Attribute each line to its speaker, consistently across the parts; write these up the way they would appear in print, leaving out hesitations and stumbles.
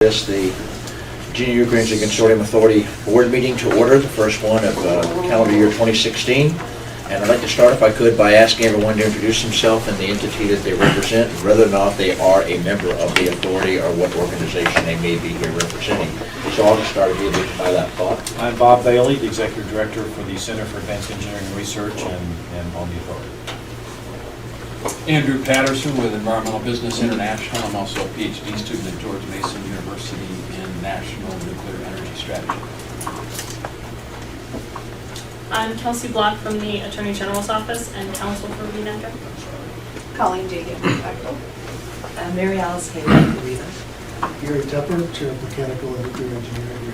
Speaker 1: The Virginia Nuclear Energy Consortium Authority Board meeting to order, the first one of calendar year 2016. And I'd like to start, if I could, by asking everyone to introduce themselves and the entity that they represent, and whether or not they are a member of the authority or what organization they may be here representing. So I'll just start immediately by that thought.
Speaker 2: I'm Bob Bailey, the Executive Director for the Center for Advanced Engineering and Research and on the Authority.
Speaker 3: Andrew Patterson with Environmental Business International. I'm also a PhD student at George Mason University in National Nuclear Energy Strategy.
Speaker 4: I'm Kelsey Block from the Attorney General's Office and Counsel for VNECA.
Speaker 5: Colleen Jacob.
Speaker 6: Mary Alice Haley.
Speaker 7: Gary Tepper, Chair of Mechanical and Nuclear Engineering.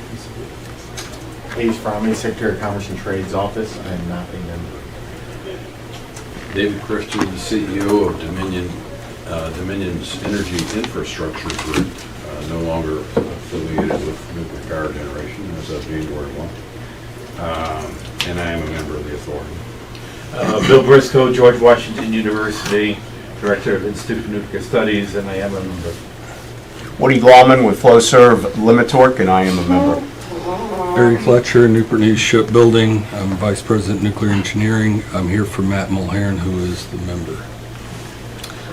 Speaker 8: Hayes Fromme, Secretary of Commerce and Trade's Office. I am not a member.
Speaker 9: David Christian, the CEO of Dominion's Energy Infrastructure Group, no longer affiliated with nuclear power generation as of January 1. And I am a member of the authority.
Speaker 10: Bill Briscoe, George Washington University, Director of Institute for Nuclear Studies, and I am a member.
Speaker 8: Woody Glallman with FlowServe Limitorque, and I am a member.
Speaker 11: Barry Fletcher, Newport News Shipbuilding. I'm Vice President Nuclear Engineering. I'm here for Matt Mulhern, who is the member.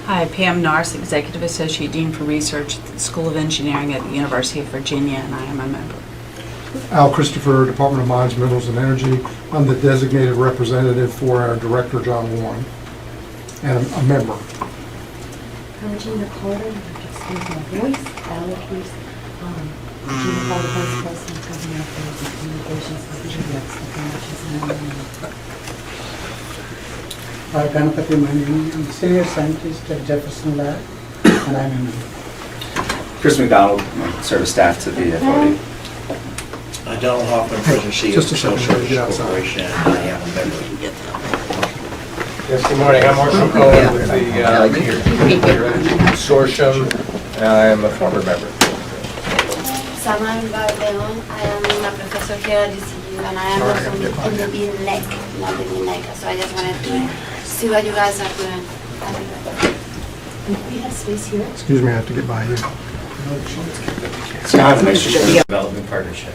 Speaker 6: Hi, Pam Nars, Executive Associate Dean for Research at the School of Engineering at the University of Virginia, and I am a member.
Speaker 7: Al Christopher, Department of Mines, Minerals and Energy. I'm the designated representative for our Director, John Warren, and I'm a member.
Speaker 12: Regina Carter, excuse my voice, Alec Regina Carter, Vice President, Government Affairs and Communications for the
Speaker 13: Hi, Ganapati Mani. I'm Senior Scientist at Jefferson Lab, and I'm a member.
Speaker 14: Chris McDonald, Service Staff to the Authority.
Speaker 1: Donald Hoffman, President CEO of the Social Service Corporation, and I am a member.
Speaker 15: Yes, good morning. I'm Mark Cohen with the Consortium, and I am a former member.
Speaker 12: Samantha Leon, I am a professor here at DCU, and I am also in the VNEC, not the VNECA. So I just wanted to see what you guys are doing. We have space here.
Speaker 7: Excuse me, I have to get by you.
Speaker 15: Development Partnership.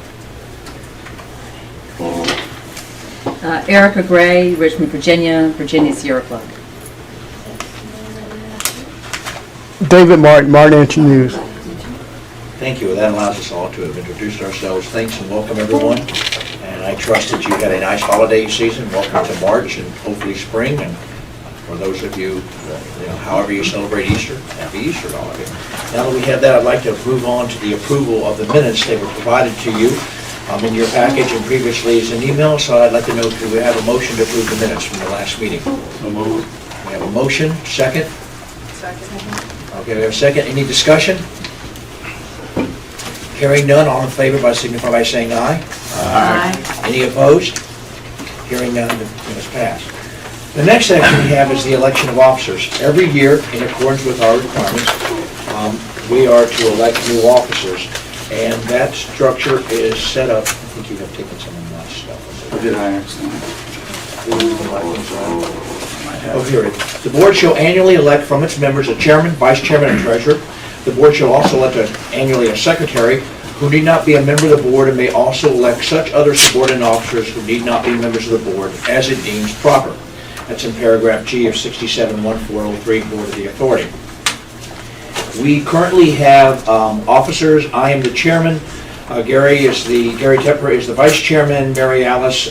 Speaker 6: Erica Gray, Richmond, Virginia, Virginia Sierra Club.
Speaker 7: David Martin, Martin News.
Speaker 1: Thank you. That allows us all to have introduced ourselves. Thanks and welcome, everyone. And I trust that you had a nice holiday season. Welcome to March and hopefully spring. And for those of you, however you celebrate Easter, happy Easter to all of you. Now that we have that, I'd like to move on to the approval of the minutes. They were provided to you in your package and previously as an email. So I'd like to know, do we have a motion to approve the minutes from the last meeting?
Speaker 9: So moved.
Speaker 1: We have a motion. Second?
Speaker 5: Second.
Speaker 1: Okay, we have a second. Any discussion? Hearing none, all in favor signify by saying aye.
Speaker 6: Aye.
Speaker 1: Any opposed? Hearing none, the minutes passed. The next section we have is the election of officers. Every year, in accordance with our requirements, we are to elect new officers. And that structure is set up, I think you have taken some of my stuff.
Speaker 14: Or did I accidentally?
Speaker 1: Oh, here it is. The board shall annually elect from its members a chairman, vice chairman, and treasurer. The board shall also elect annually a secretary who need not be a member of the board and may also elect such other subordinate officers who need not be members of the board as it deems proper. That's in paragraph G of 671403, Board of the Authority. We currently have officers. I am the chairman. Gary Tepper is the vice chairman. Mary Alice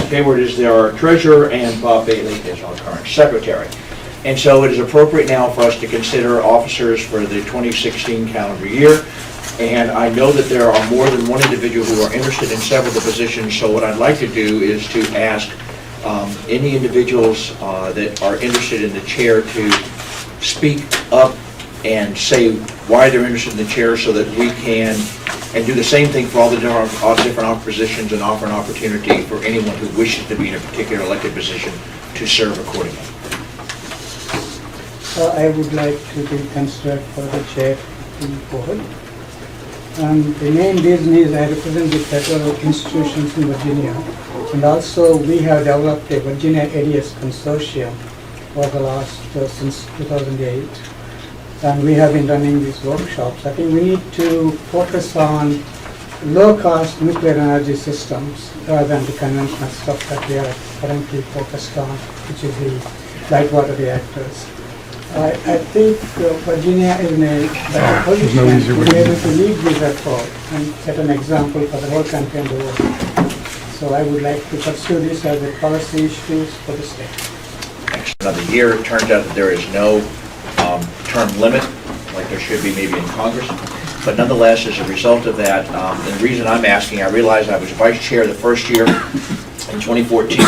Speaker 1: Hayward is our treasurer, and Bob Bailey is our current secretary. And so it is appropriate now for us to consider officers for the 2016 calendar year. And I know that there are more than one individual who are interested in several of the positions. So what I'd like to do is to ask any individuals that are interested in the chair to speak up and say why they're interested in the chair, so that we can, and do the same thing for all the different positions, and offer an opportunity for anyone who wishes to be in a particular elected position to serve accordingly.
Speaker 13: I would like to be considered for the chair of the board. The main reason is I represent the federal institutions in Virginia, and also we have developed a Virginia ADS consortium for the last since 2008. and we have been running these workshops. I think we need to focus on low-cost nuclear energy systems rather than the conventional stuff that we are currently focused on, which is the light water reactors. I think Virginia is in a better position to be able to lead this effort and set an example for the whole country and the world. So I would like to pursue this as a policy issue for the state.
Speaker 1: Another year, it turns out that there is no term limit, like there should be maybe in Congress. But nonetheless, as a result of that, and the reason I'm asking, I realized I was vice chair the first year in 2014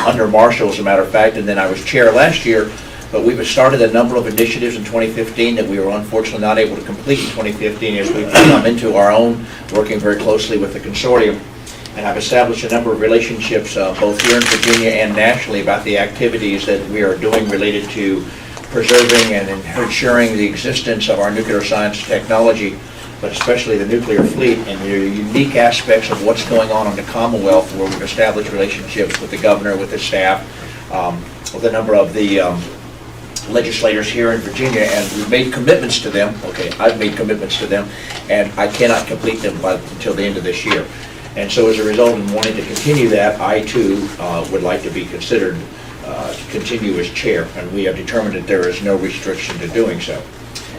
Speaker 1: under Marshall, as a matter of fact, and then I was chair last year. But we've started a number of initiatives in 2015 that we were unfortunately not able to complete in 2015 as we've come into our own, working very closely with the Consortium. And I've established a number of relationships both here in Virginia and nationally about the activities that we are doing related to preserving and ensuring the existence of our nuclear science technology, but especially the nuclear fleet and the unique aspects of what's going on in the Commonwealth, where we've established relationships with the governor, with his staff, with a number of the legislators here in Virginia, and we've made commitments to them. Okay, I've made commitments to them, and I cannot complete them until the end of this year. And so as a result, in wanting to continue that, I too would like to be considered to continue as chair, and we have determined that there is no restriction to doing so.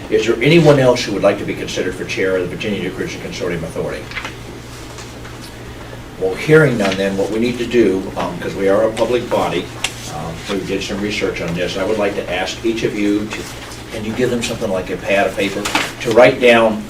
Speaker 1: Is there anyone else who would like to be considered for chair of the Virginia Nuclear Consortium Authority? Well, hearing none, then what we need to do, because we are a public body, we did some research on this, I would like to ask each of you to, can you give them something like a pad of paper, to write down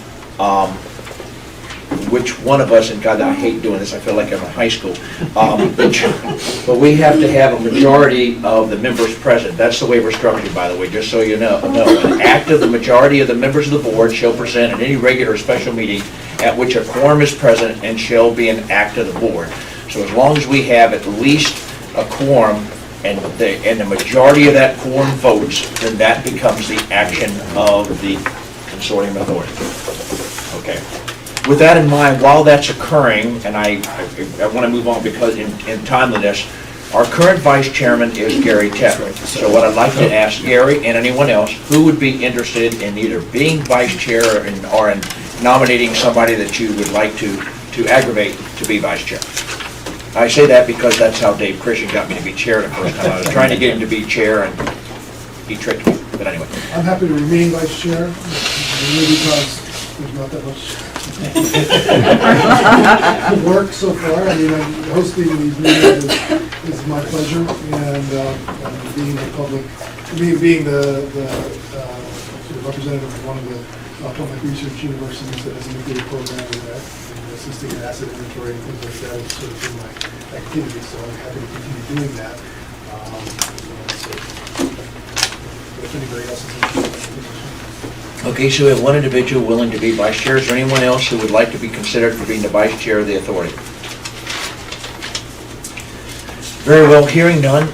Speaker 1: which one of us, and God, I hate doing this, I feel like I'm in high school, but we have to have a majority of the members present. That's the way we're structured, by the way, just so you know. An act of the majority of the members of the board shall present at any regular or special meeting at which a quorum is present and shall be an act of the board. So as long as we have at least a quorum and the majority of that quorum votes, then that becomes the action of the Consortium Authority. Okay. With that in mind, while that's occurring, and I want to move on because in timeliness, our current vice chairman is Gary Tepper. So what I'd like to ask Gary and anyone else who would be interested in either being vice chair or in nominating somebody that you would like to aggravate to be vice chair. I say that because that's how Dave Christian got me to be chair the first time. I was trying to get him to be chair and he tricked me. But anyway.
Speaker 7: I'm happy to remain vice chair, mainly because there's not that much work so far. I mean, hosting these meetings is my pleasure, and being the public, being the sort of representative of one of the public research universities that has a nuclear program with that, assisting in asset inventory and things like that is sort of been my activity. So I'm happy to continue doing that. If anybody else is interested.
Speaker 1: Okay, so we have one individual willing to be vice chair. Is there anyone else who would like to be considered for being the vice chair of the authority? Very well, hearing none.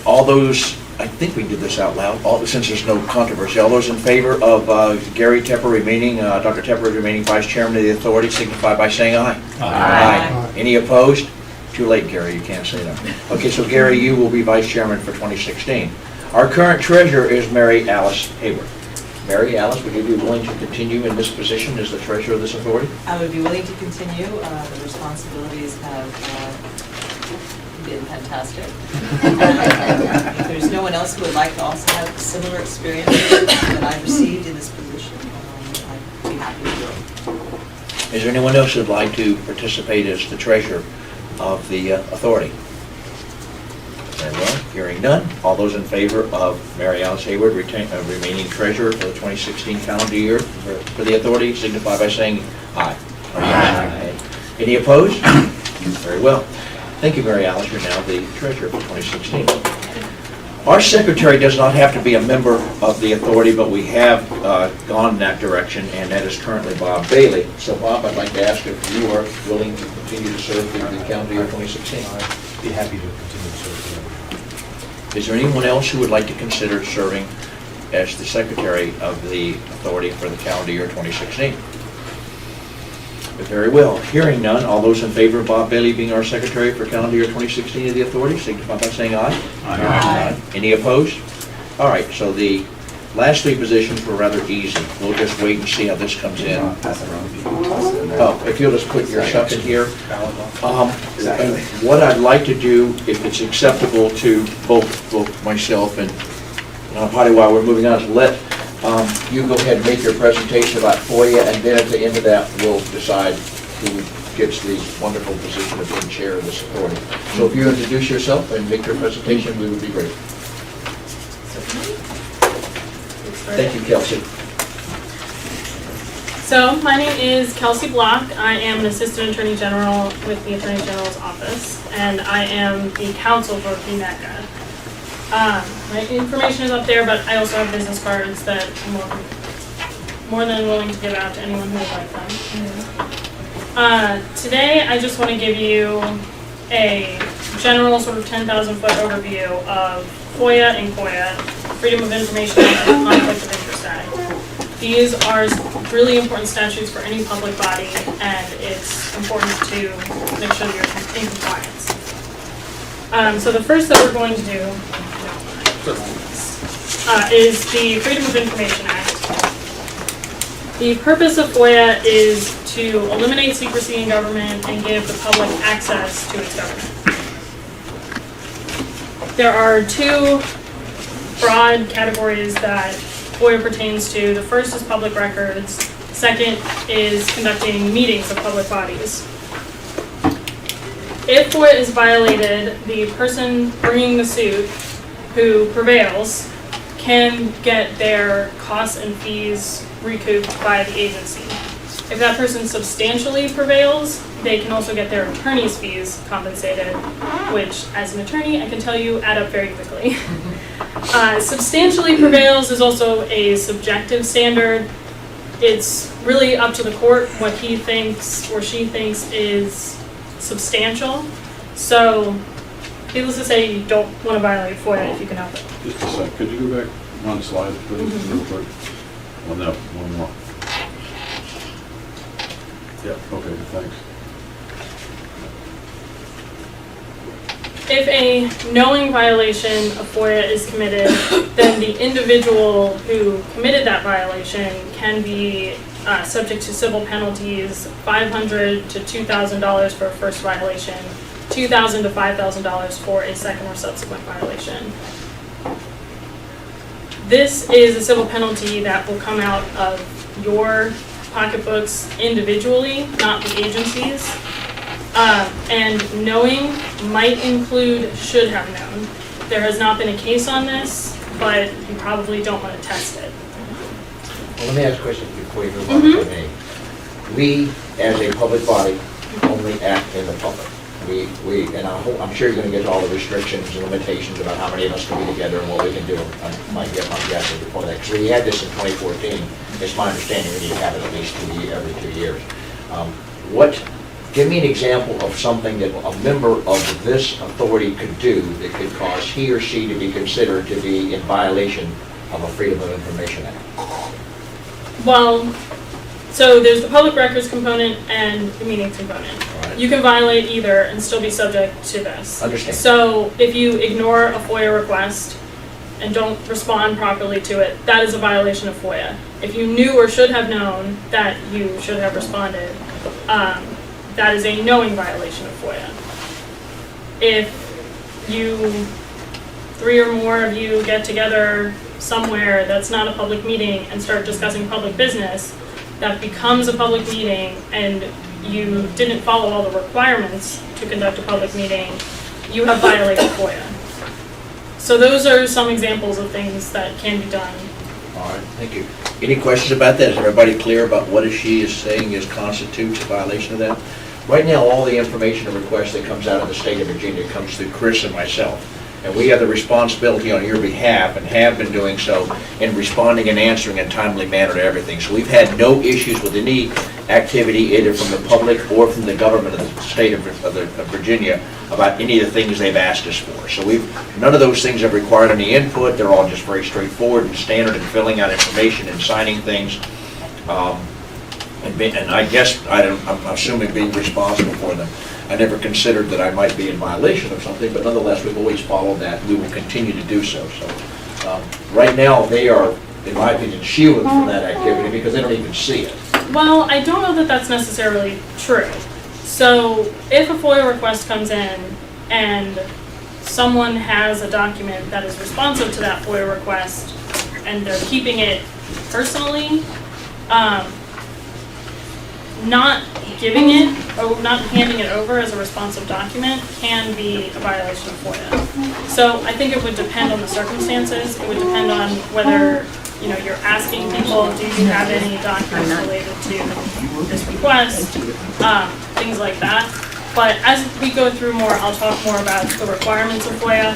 Speaker 1: All those, I think we did this out loud, since there's no controversy. All those in favor of Gary Tepper remaining, Dr. Tepper remaining vice chairman of the authority signify by saying aye. Aye. Any opposed? Too late, Gary, you can't say that. Okay, so Gary, you will be vice chairman for 2016. Our current treasurer is Mary Alice Hayward. Mary Alice, would you be willing to continue in this position as the treasurer of this authority?
Speaker 16: I would be willing to continue. The responsibilities have been fantastic. If there's no one else who would like to also have similar experiences that I've received in this position, I'd be happy to do it.
Speaker 1: Is there anyone else who would like to participate as the treasurer of the authority? Very well, hearing none. All those in favor of Mary Alice Hayward remaining treasurer for the 2016 calendar year for the authority signify by saying aye. Aye. Any opposed? Very well. Thank you, Mary Alice. You're now the treasurer for 2016. Our secretary does not have to be a member of the authority, but we have gone in that direction, and that is currently Bob Bailey. So, Bob, I'd like to ask if you are willing to continue to serve through the calendar year 2016.
Speaker 2: I'd be happy to continue to serve.
Speaker 1: Is there anyone else who would like to consider serving as the secretary of the authority for the calendar year 2016? Very well. Hearing none, all those in favor of Bob Bailey being our secretary for calendar year 2016 of the authority signify by saying aye. Aye. Any opposed? All right, so the Last three positions were rather easy. We'll just wait and see how this comes in.
Speaker 14: Pass it around. You can toss it in there.
Speaker 1: Oh, if you'll just put your stuff in here.
Speaker 14: Exactly.
Speaker 1: And what I'd like to do, if it's acceptable to both myself and Patty, while we're moving on, is let you go ahead and make your presentation about FOIA, and then at the end of that, we'll decide who gets the wonderful position of being chair of this authority. So if you introduce yourself and make your presentation, we would be great. Thank you, Kelsey.
Speaker 4: So, my name is Kelsey Block. I am an Assistant Attorney General with the Attorney General's Office, and I am the counsel for PNECA. My information is up there, but I also have business cards that I'm more than willing to give out to anyone who would like them. Today, I just want to give you a general sort of 10,000-foot overview of FOIA and COIA, Freedom of Information and Conflict of Interest Act. These are really important statutes for any public body, and it's important to make sure that you're in compliance. So the first that we're going to do is the Freedom of Information Act. The purpose of FOIA is to eliminate secrecy in government and give the public access to its government. There are two broad categories that FOIA pertains to. The first is public records. Second is conducting meetings of public bodies. If FOIA is violated, the person bringing the suit who prevails can get their costs and fees recouped by the agency. If that person substantially prevails, they can also get their attorney's fees compensated, which, as an attorney, I can tell you add up very quickly. Substantially prevails is also a subjective standard. It's really up to the court what he thinks or she thinks is substantial. So, needless to say, you don't want to violate FOIA if you can help it.
Speaker 9: Just a sec, could you go back one slide, please, real quick? Well, no, one more. Yep, okay, thanks.
Speaker 4: If a knowing violation of FOIA is committed, then the individual who committed that violation can be subject to civil penalties, $500 to $2,000 for a first violation, $2,000 to $5,000 for a second or subsequent violation. This is a civil penalty that will come out of your pocketbooks individually, not the agency's. And knowing might include should have known. There has not been a case on this, but you probably don't want to test it.
Speaker 1: Well, let me ask a question before you move on to me. We, as a public body, only act in the public. And I'm sure you're going to get to all the restrictions and limitations about how many of us can be together and what we can do. I might get my guesses before that. Because we had this in 2014. It's my understanding we need to have it at least every 2 years. Give me an example of something that a member of this authority could do that could cause he or she to be considered to be in violation of a Freedom of Information Act.
Speaker 4: Well, so there's the public records component and the meetings component.
Speaker 1: Right.
Speaker 4: You can violate either and still be subject to this.
Speaker 1: Understand.
Speaker 4: So if you ignore a FOIA request and don't respond properly to it, that is a violation of FOIA. If you knew or should have known that you should have responded, that is a knowing violation of FOIA. If three or more of you get together somewhere that's not a public meeting and start discussing public business, that becomes a public meeting and you didn't follow all the requirements to conduct a public meeting, you have violated FOIA. So those are some examples of things that can be done.
Speaker 1: All right, thank you. Any questions about that? Is everybody clear about what she is saying constitutes a violation of that? Right now, all the information and requests that comes out of the state of Virginia comes through Chris and myself. And we have the responsibility on your behalf and have been doing so in responding and answering in a timely manner to everything. So we've had no issues with any activity either from the public or from the government of the state of Virginia about any of the things they've asked us for. So none of those things have required any input. They're all just very straightforward and standard in filling out information and signing things. And I guess, I'm assuming being responsible for them. I never considered that I might be in violation of something, but nonetheless, we've always followed that. We will continue to do so. So right now, they are in my opinion, shield them from that activity because they don't even see it.
Speaker 4: Well, I don't know that that's necessarily true. So if a FOIA request comes in and someone has a document that is responsive to that FOIA request and they're keeping it personally, not giving it, or not handing it over as a responsive document can be a violation of FOIA. So I think it would depend on the circumstances. It would depend on whether, you know, you're asking people, do you have any documents related to this request, things like that. But as we go through more, I'll talk more about the requirements of FOIA.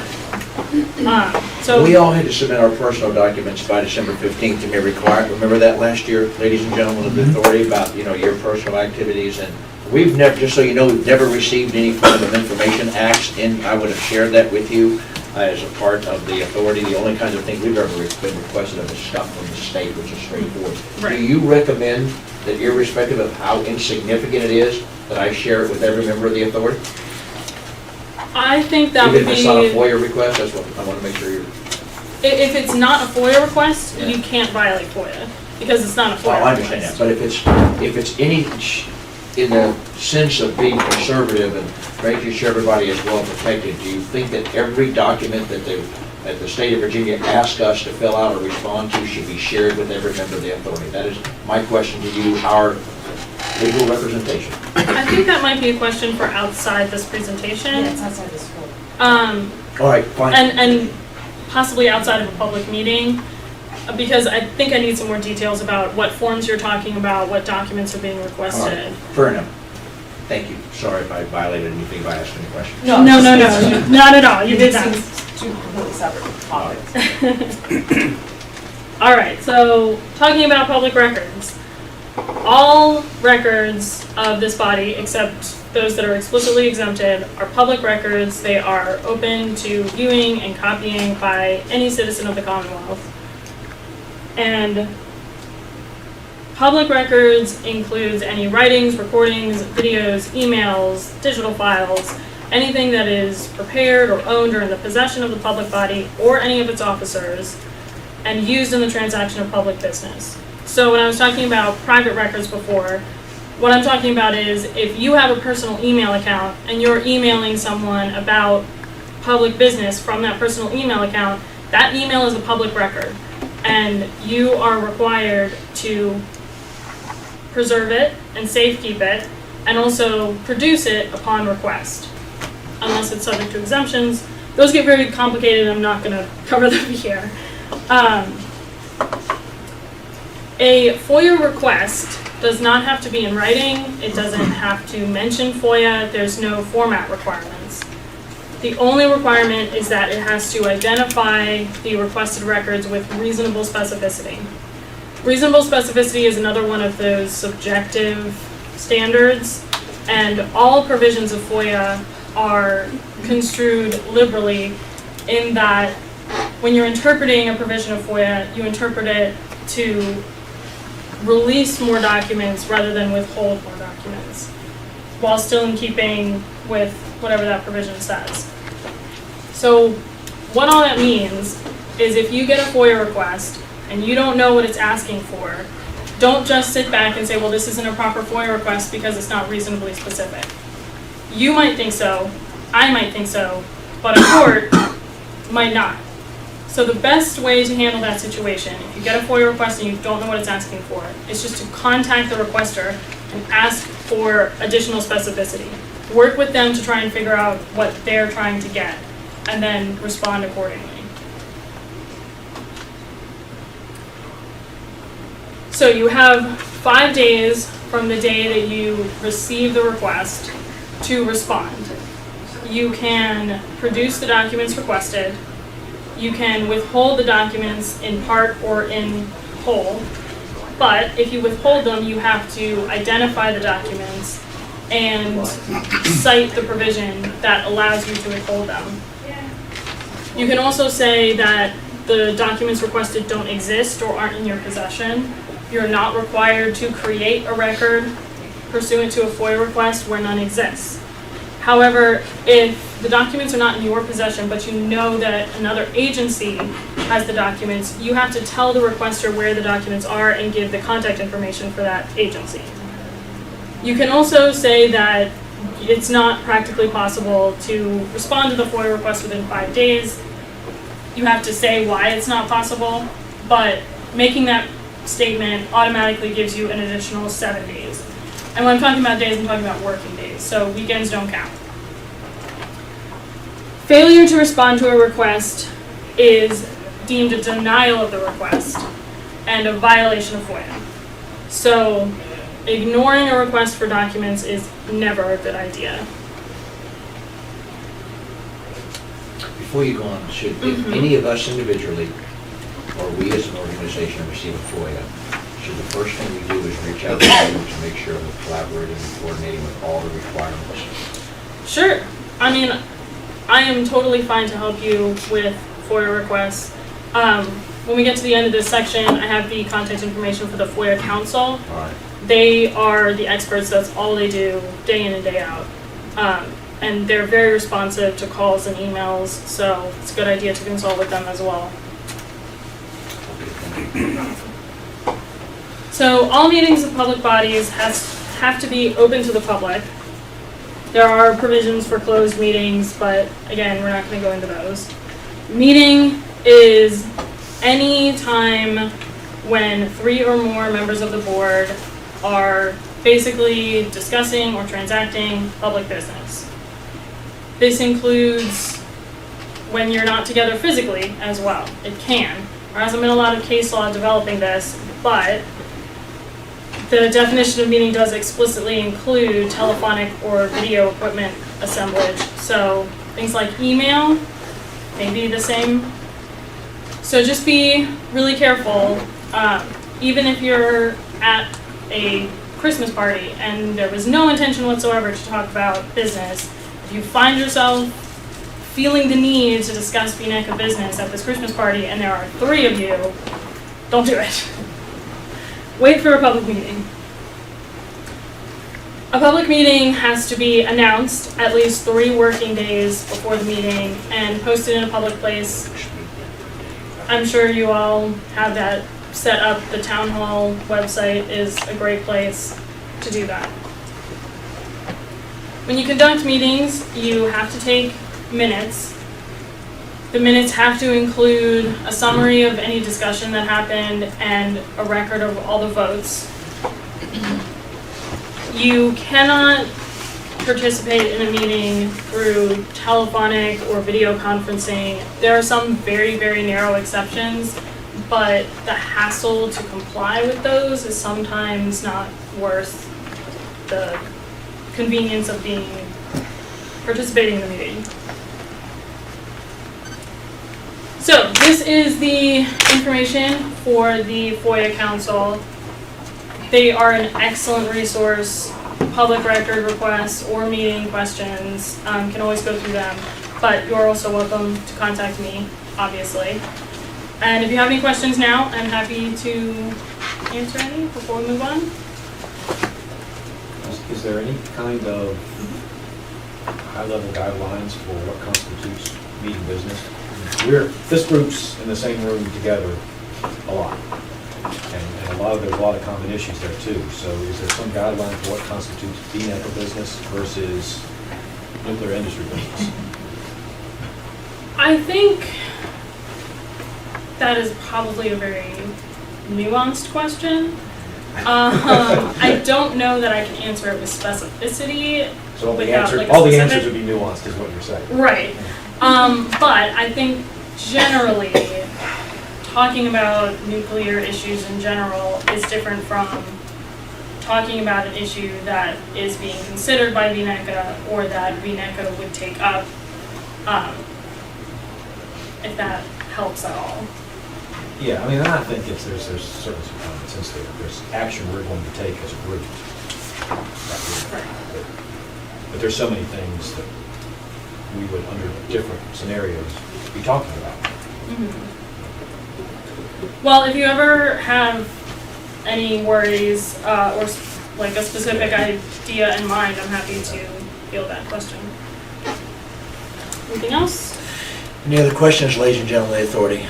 Speaker 4: So
Speaker 1: We all had to submit our personal documents by December 15th to be required. Remember that last year, ladies and gentlemen of the authority, about, you know, your personal activities? And we've never, just so you know, we've never received any form of information acts, and I would have shared that with you as a part of the authority. The only kind of thing we've ever been requested of is stuff from the state, which is straightforward.
Speaker 4: Right.
Speaker 1: Do you recommend that, irrespective of how insignificant it is, that I share it with every member of the authority?
Speaker 4: I think that
Speaker 1: Even
Speaker 4: would
Speaker 1: if
Speaker 4: be,
Speaker 1: it's not a FOIA request, that's what I want to make sure you're...
Speaker 4: if it's not a FOIA request,
Speaker 1: Yeah.
Speaker 4: you can't violate FOIA because it's not a FOIA
Speaker 1: Well, I
Speaker 4: request.
Speaker 1: understand that, but if it's any, in the sense of being conservative and making sure everybody is well protected, do you think that every document that the state of Virginia asks us to fill out or respond to should be shared with every member of the authority? That is my question to you, our legal representation.
Speaker 4: I think that might be a question for outside this presentation.
Speaker 16: Yeah, it's outside the school.
Speaker 1: All right, fine.
Speaker 4: And possibly outside of a public meeting, because I think I need some more details about what forms you're talking about, what documents are being
Speaker 1: All
Speaker 4: requested.
Speaker 1: right, fair enough. Thank you. Sorry if I violated anything by asking a question.
Speaker 4: No, not at all, you did not.
Speaker 16: Two completely separate topics.
Speaker 4: All right, so talking about public records. All records of this body, except those that are explicitly exempted, are public records. They are open to viewing and copying by any citizen of the Commonwealth. And public records includes any writings, recordings, videos, emails, digital files, anything that is prepared or owned or in the possession of the public body or any of its officers and used in the transaction of public business. So when I was talking about private records before, what I'm talking about is if you have a personal email account and you're emailing someone about public business from that personal email account, that email is a public record. And you are required to preserve it and safekeep it and also produce it upon request, unless it's subject to exemptions. Those get very complicated, I'm not going to cover them here. A FOIA request does not have to be in writing. It doesn't have to mention FOIA. There's no format requirements. The only requirement is that it has to identify the requested records with reasonable specificity. Reasonable specificity is another one of those subjective standards, and all provisions of FOIA are construed liberally in that when you're interpreting a provision of FOIA, you interpret it to release more documents rather than withhold more documents, while still in keeping with whatever that provision says. So what all that means is if you get a FOIA request and you don't know what it's asking for, don't just sit back and say, well, this isn't a proper FOIA request because it's not reasonably specific. You might think so, I might think so, but a court might not. So the best way to handle that situation, if you get a FOIA request and you don't know what it's asking for, is just to contact the requester and ask for additional specificity. Work with them to try and figure out what they're trying to get, and then respond accordingly. So you have 5 days from the day that you receive the request to respond. You can produce the documents requested. You can withhold the documents in part or in whole, but if you withhold them, you have to identify the documents and cite the provision that allows you to withhold them. You can also say that the documents requested don't exist or aren't in your possession. You're not required to create a record pursuant to a FOIA request where none exists. However, if the documents are not in your possession, but you know that another agency has the documents, you have to tell the requester where the documents are and give the contact information for that agency. You can also say that it's not practically possible to respond to the FOIA request within 5 days. You have to say why it's not possible, but making that statement automatically gives you an additional 7 days. And when I'm talking about days, I'm talking about working days, so weekends don't count. Failure to respond to a request is deemed a denial of the request and a violation of FOIA. So ignoring a request for documents is never a good idea.
Speaker 1: Before you go on, if any of us individually, or we as an organization receive a FOIA, should the first thing we do is reach out to you to make sure we're collaborating and coordinating with all the requirements?
Speaker 4: Sure. I mean, I am totally fine to help you with FOIA requests. When we get to the end of this section, I have the contact information for the FOIA Council.
Speaker 1: All right.
Speaker 4: They are the experts. That's all they do, day in and day out. And they're very responsive to calls and emails, so it's a good idea to consult with them as well. So all meetings of public bodies have to be open to the public. There are provisions for closed meetings, but again, we're not going to go into those. Meeting is any time when 3 or more members of the board are basically discussing or transacting public business. This includes when you're not together physically as well. It can. There hasn't been a lot of case law developing this, but the definition of meeting does explicitly include telephonic or video equipment assemblage. So things like email may be the same. So just be really careful. Even if you're at a Christmas party and there was no intention whatsoever to talk about business, if you find yourself feeling the need to discuss VNECA business at this Christmas party and there are 3 of you, don't do it. Wait for a public meeting. A public meeting has to be announced at least 3 working days before the meeting and posted in a public place. I'm sure you all have that set up. The town hall website is a great place to do that. When you conduct meetings, you have to take minutes. The minutes have to include a summary of any discussion that happened and a record of all the votes. You cannot participate in a meeting through telephonic or video conferencing. There are some very, very narrow exceptions, but the hassle to comply with those is sometimes not worth the convenience of participating in the meeting. So this is the information for the FOIA Council. They are an excellent resource. Public record requests or meeting questions can always go through them, but you're also welcome to contact me, obviously. And if you have any questions now, I'm happy to answer any before we move on.
Speaker 2: Is there any kind of high-level guidelines for what constitutes meeting business? This group's in the same room together a lot, and there's a lot of common issues there too. So is there some guideline for what constitutes VNECA business versus nuclear industry business?
Speaker 4: I think that is probably a very nuanced question. I don't know that I can answer it with specificity.
Speaker 2: So all the
Speaker 4: without,
Speaker 2: answers would be nuanced, is what you're saying.
Speaker 4: Right. But I think generally, talking about nuclear issues in general is different from talking about an issue that is being considered by VNECA or that VNECA would take up, if that helps at all.
Speaker 2: Yeah, I mean, I think there's certainly some common sense there. There's action we're going to take as a group. But there's so many things that we would, under different scenarios, be talking about.
Speaker 4: Mm-hmm. Well, if you ever have any worries or like a specific idea in mind, I'm happy to field that question. Anything else?
Speaker 1: Any other questions, ladies and gentlemen of the authority?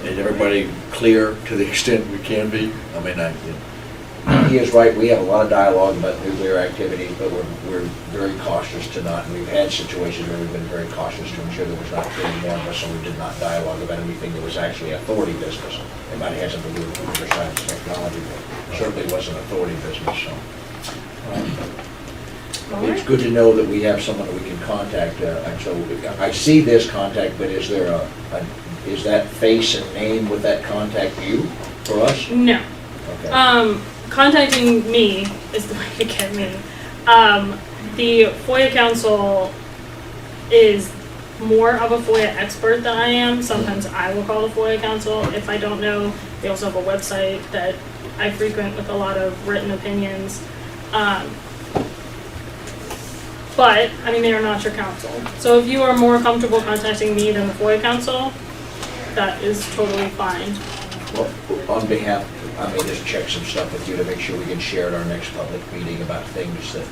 Speaker 1: Is everybody clear to the extent we can be? I mean, he is right, we have a lot of dialogue about nuclear activities, but we're very cautious to not, and we've had situations where we've been very cautious to ensure there was not any more of us, so we did not dialogue about anything that was actually authority business. It might have something to do with computer science technology, but certainly wasn't authority business, so. It's good to know that we have someone that we can contact, and so I see this contact, but is there is that face and name with that contact you for us?
Speaker 4: No.
Speaker 1: Okay.
Speaker 4: Contacting me is the way to get me. The FOIA council is more of a FOIA expert than I am. Sometimes I will call the FOIA council if I don't know. They also have a website that I frequent with a lot of written opinions. But, I mean, they are not your counsel. So if you are more comfortable contacting me than the FOIA council, that is totally fine.
Speaker 1: Well, on behalf, I may just check some stuff with you to make sure we can share at our next public meeting about things that,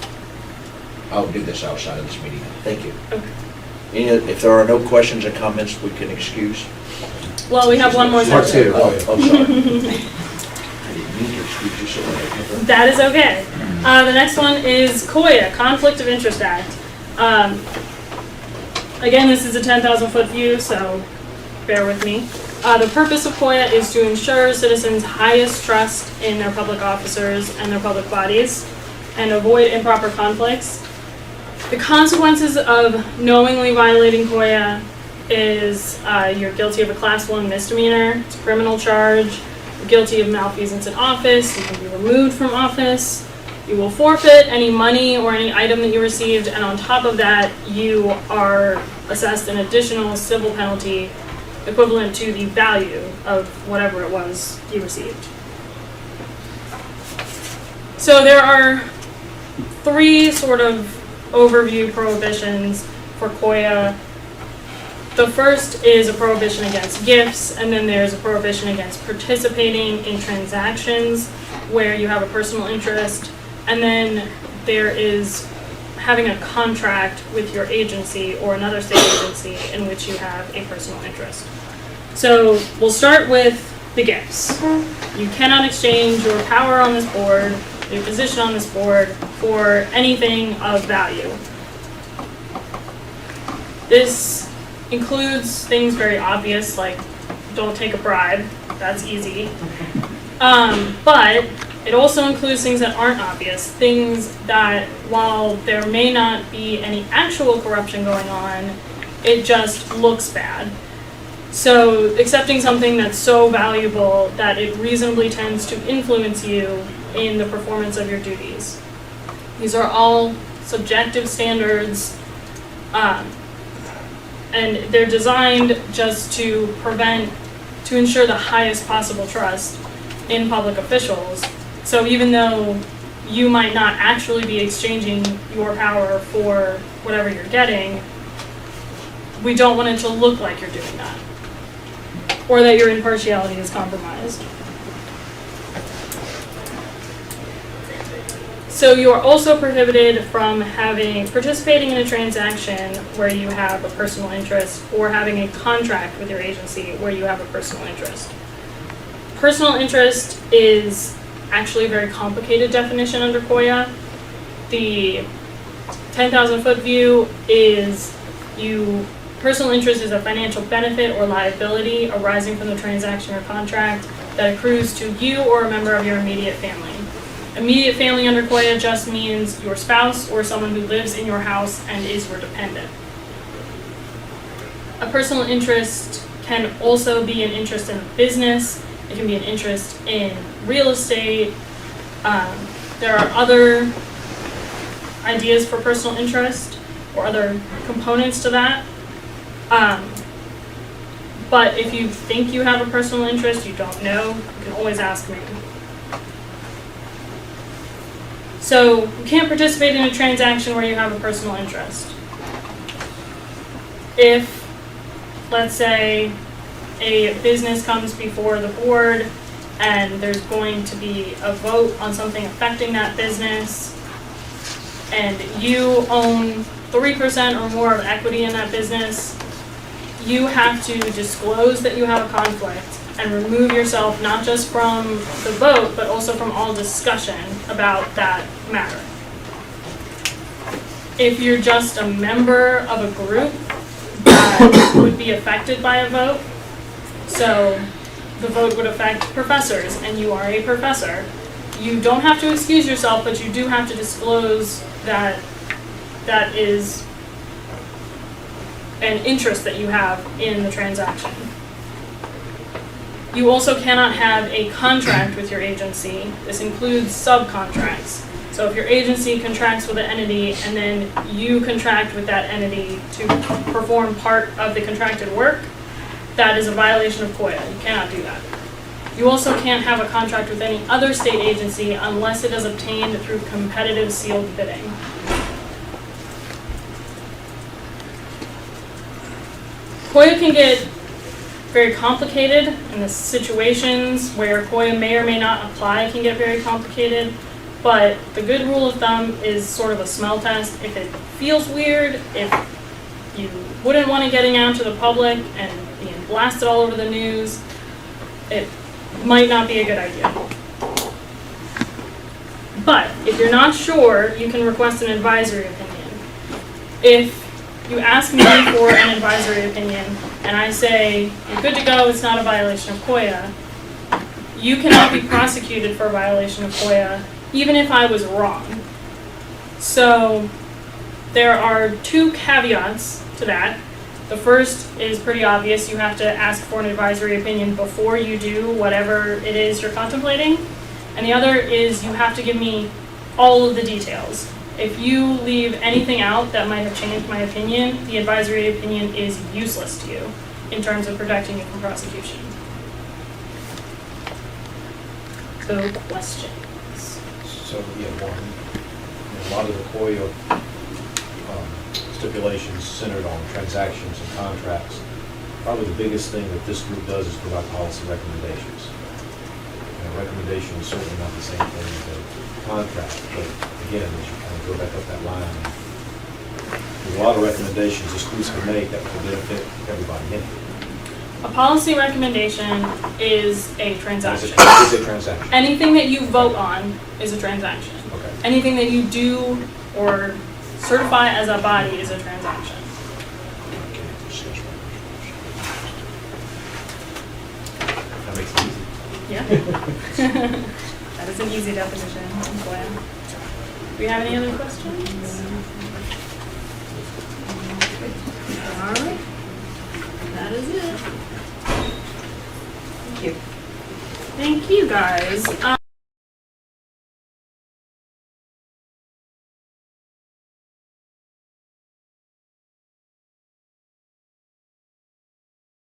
Speaker 1: I'll do this outside of this meeting. Thank you.
Speaker 4: Okay.
Speaker 1: If there are no questions or comments, we can excuse.
Speaker 4: Well, we have one more
Speaker 1: Part
Speaker 4: section.
Speaker 1: two. Oh, sorry. I didn't mean to excuse you so much.
Speaker 4: That is okay. The next one is COIA, Conflict of Interest Act. Again, this is a 10,000-foot view, so bear with me. The purpose of COIA is to ensure citizens' highest trust in their public officers and their public bodies and avoid improper conflicts. The consequences of knowingly violating COIA is you're guilty of a Class 1 misdemeanor. It's a criminal charge. You're guilty of malfeasance in office. You can be removed from office. You will forfeit any money or any item that you received, and on top of that, you are assessed an additional civil penalty equivalent to the value of whatever it was you received. So there are three sort of overview prohibitions for COIA. The first is a prohibition against gifts, and then there's a prohibition against participating in transactions where you have a personal interest, and then there is having a contract with your agency or another state agency in which you have a personal interest. So we'll start with the gifts. You cannot exchange your power on this board, your position on this board, for anything of value. This includes things very obvious, like don't take a bribe. That's easy. But it also includes things that aren't obvious, things that, while there may not be any actual corruption going on, it just looks bad. So accepting something that's so valuable that it reasonably tends to influence you in the performance of your duties. These are all subjective standards, and they're designed just to ensure the highest possible trust in public officials. So even though you might not actually be exchanging your power for whatever you're getting, we don't want it to look like you're doing that, or that your impartiality is compromised. So you are also prohibited from participating in a transaction where you have a personal interest, or having a contract with your agency where you have a personal interest. Personal interest is actually a very complicated definition under COIA. The 10,000-foot view is personal interest is a financial benefit or liability arising from the transaction or contract that accrues to you or a member of your immediate family. Immediate family under COIA just means your spouse or someone who lives in your house and is your dependent. A personal interest can also be an interest in a business. It can be an interest in real estate. There are other ideas for personal interest or other components to that. But if you think you have a personal interest, you don't know, you can always ask me. So you can't participate in a transaction where you have a personal interest. If, let's say, a business comes before the board and there's going to be a vote on something affecting that business, and you own 3% or more of equity in that business, you have to disclose that you have a conflict and remove yourself not just from the vote, but also from all discussion about that matter. If you're just a member of a group that would be affected by a vote, so the vote would affect professors and you are a professor, you don't have to excuse yourself, but you do have to disclose that that is an interest that you have in the transaction. You also cannot have a contract with your agency. This includes subcontracts. So if your agency contracts with an entity and then you contract with that entity to perform part of the contracted work, that is a violation of COIA. You cannot do that. You also can't have a contract with any other state agency unless it is obtained through competitive sealed bidding. COIA can get very complicated, and the situations where COIA may or may not apply can get very complicated, but the good rule of thumb is sort of a smell test. If it feels weird, if you wouldn't want it getting out to the public and being blasted all over the news, it might not be a good idea. But if you're not sure, you can request an advisory opinion. If you ask me for an advisory opinion, and I say, you're good to go, it's not a violation of COIA, you cannot be prosecuted for a violation of COIA, even if I was wrong. So there are two caveats to that. The first is pretty obvious. You have to ask for an advisory opinion before you do whatever it is you're contemplating. And the other is you have to give me all of the details. If you leave anything out that might have changed my opinion, the advisory opinion is useless to you in terms of protecting you from prosecution. So, questions?
Speaker 2: So, yeah, one, a lot of the COIA stipulations centered on transactions and contracts. Probably the biggest thing that this group does is provide policy recommendations. And a recommendation is certainly not the same thing as a contract, but again, as you kind of go back up that line, there's a lot of recommendations the schools can make that will benefit everybody in it.
Speaker 4: A policy recommendation is a transaction.
Speaker 2: Is a transaction.
Speaker 4: Anything that you vote on is a transaction.
Speaker 2: Okay.
Speaker 4: Anything that you do or certify as a body is a transaction.
Speaker 2: That makes it easy.
Speaker 4: Yeah. That is an easy definition. Do we have any other questions? All right. That is it.
Speaker 16: Thank you.
Speaker 4: Thank you, guys.